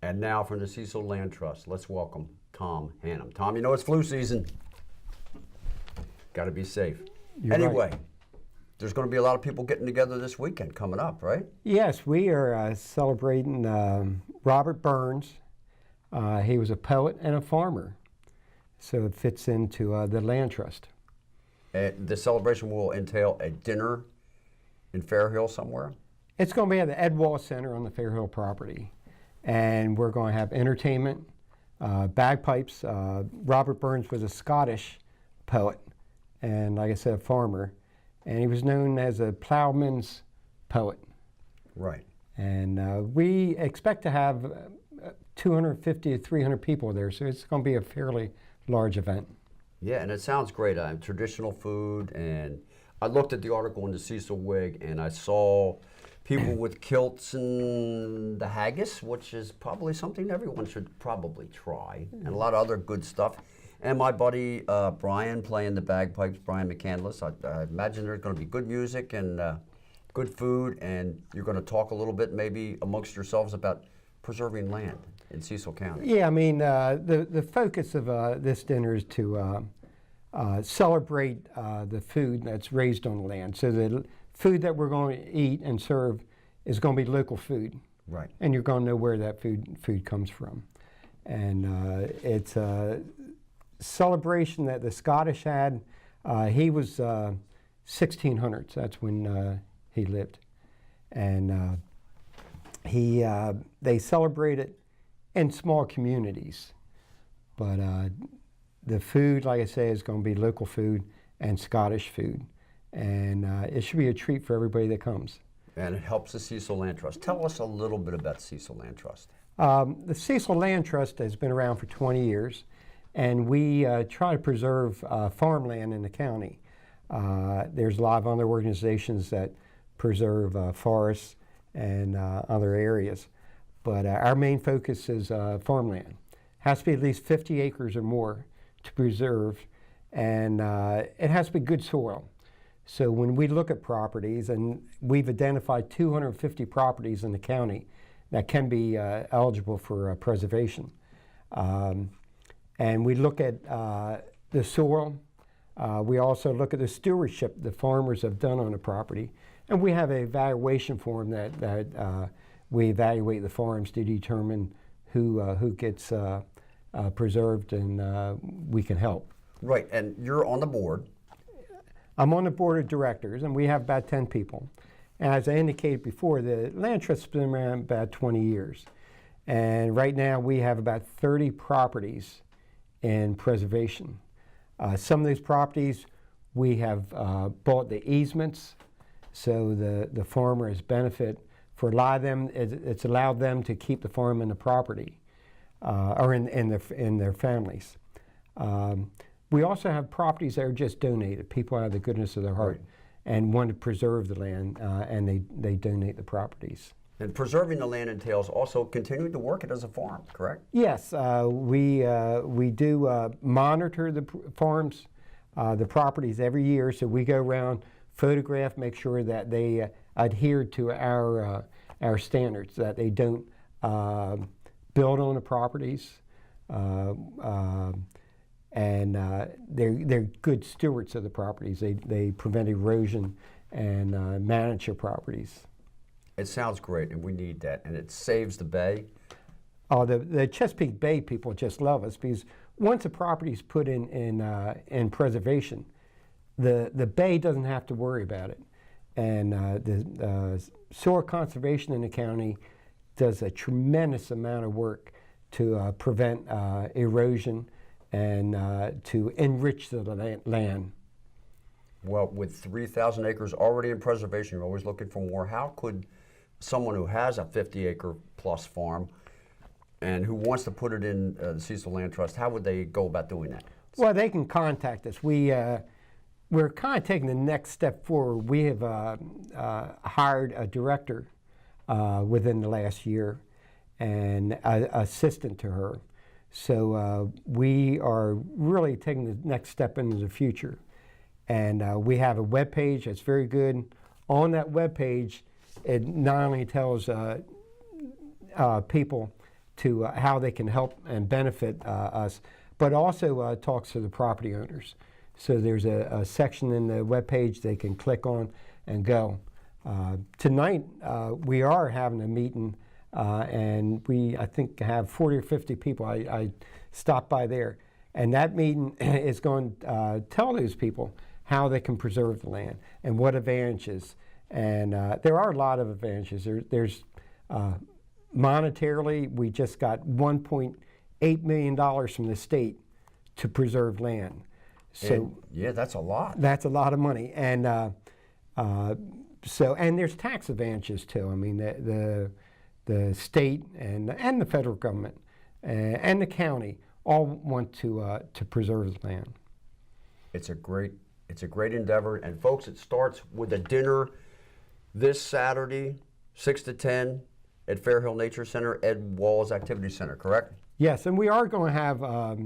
And now from the Cecil Land Trust, let's welcome Tom Hannum. Tom, you know it's flu season. Got to be safe. You're anyway, right. There's going to be a lot of people getting together this weekend coming up, right? Yes, we are celebrating Robert Burns. He was a poet and a farmer, so it fits into the Land Trust. And the celebration will entail a dinner in Fairhill somewhere? It's going to be at the Ed Wall Center on the Fairhill property. And we're going to have entertainment, bagpipes. Robert Burns was a Scottish poet and, like I said, a farmer. And he was known as a plowman's poet. Right. And we expect to have 250 to 300 people there, so it's going to be a fairly large event. Yeah, and it sounds great. Traditional food, and I looked at the article in the Cecil Wig, and I saw people with kilts and the haggis, which is probably something everyone should probably try, and a lot of other good stuff. And my buddy Brian playing the bagpipes, Brian McCandless. I imagine there's going to be good music and good food, and you're going to talk a little bit maybe amongst yourselves about preserving land in Cecil County. Yeah, I mean, the focus of this dinner is to celebrate the food that's raised on the land. So the food that we're going to eat and serve is going to be local food. Right. And you're going to know where that food comes from. And it's a celebration that the Scottish had. He was 1600s, that's when he lived. And they celebrate it in small communities. But the food, like I say, is going to be local food and Scottish food. And it should be a treat for everybody that comes. And it helps the Cecil Land Trust. Tell us a little bit about Cecil Land Trust. The Cecil Land Trust has been around for 20 years, and we try to preserve farmland in the county. There's a lot of other organizations that preserve forests and other areas, but our main focus is farmland. Has to be at least 50 acres or more to preserve, and it has to be good soil. So when we look at properties, and we've identified 250 properties in the county that can be eligible for preservation. And we look at the soil. We also look at the stewardship the farmers have done on the property. And we have an evaluation form that we evaluate the farms to determine who gets preserved and we can help. Right, and you're on the board. I'm on the board of directors, and we have about 10 people. And as I indicated before, the Land Trust has been around about 20 years. And right now we have about 30 properties in preservation. Some of these properties we have bought the easements, so the farmer has benefit. For a lot of them, it's allowed them to keep the farm and the property, or in their families. We also have properties that are just donated. People out of the goodness of their heart and want to preserve the land, and they donate the properties. And preserving the land entails also continuing to work it as a farm, correct? Yes, we do monitor the farms, the properties every year. So we go around, photograph, make sure that they adhere to our standards, that they don't build on the properties, and they're good stewards of the properties. They prevent erosion and manage your properties. It sounds great, and we need that, and it saves the bay. Oh, the Chesapeake Bay people just love us, because once a property is put in preservation, the bay doesn't have to worry about it. And the soil conservation in the county does a tremendous amount of work to prevent erosion and to enrich the land. Well, with 3,000 acres already in preservation, you're always looking for more. How could someone who has a 50-acre plus farm and who wants to put it in the Cecil Land Trust, how would they go about doing that? Well, they can contact us. We're kind of taking the next step forward. We have hired a director within the last year and an assistant to her. So we are really taking the next step into the future. And we have a web page that's very good. On that web page, it not only tells people to how they can help and benefit us, but also talks to the property owners. So there's a section in the webpage they can click on and go. Tonight we are having a meeting, and I think have 40 or 50 people. I stopped by there, and that meeting is going to tell those people how they can preserve the land and what advantages. And there are a lot of advantages. There's monetarily, we just got $1.8 million from the state to preserve land. So And, yeah, that's a lot. that's a lot of money. And and there's tax advantages too. I mean, the state and the federal government and the county all want to preserve the land. It's a great endeavor. And folks, it starts with a dinner this Saturday, 6 to 10 at Fair Hill Nature Center, Ed Walls Activity Center, correct? Yes, and we are going to have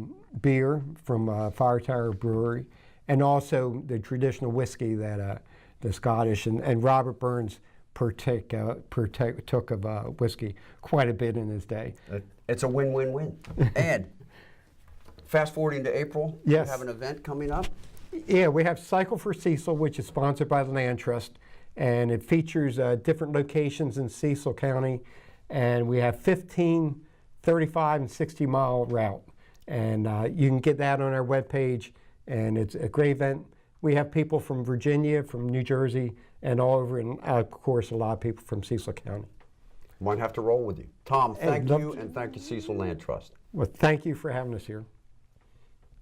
beer from Fire Tower Brewery, and also the traditional whiskey that the Scottish and Robert Burns took of whiskey quite a bit in his day. It's a win-win-win. And fast forwarding to April, Yes. you have an event coming up. Yeah, we have Cycle for Cecil, which is sponsored by the Land Trust, and it features different locations in Cecil County, and we have 15 35 and 60 mile route, and you can get that on our webpage, and it's a great event. We have people from Virginia, from New Jersey, and all over, and of course a lot of people from Cecil County. Might have to roll with you. Tom, Hey, thank love you, to. and thank you, Cecil Land Trust. Well, thank you for having us here.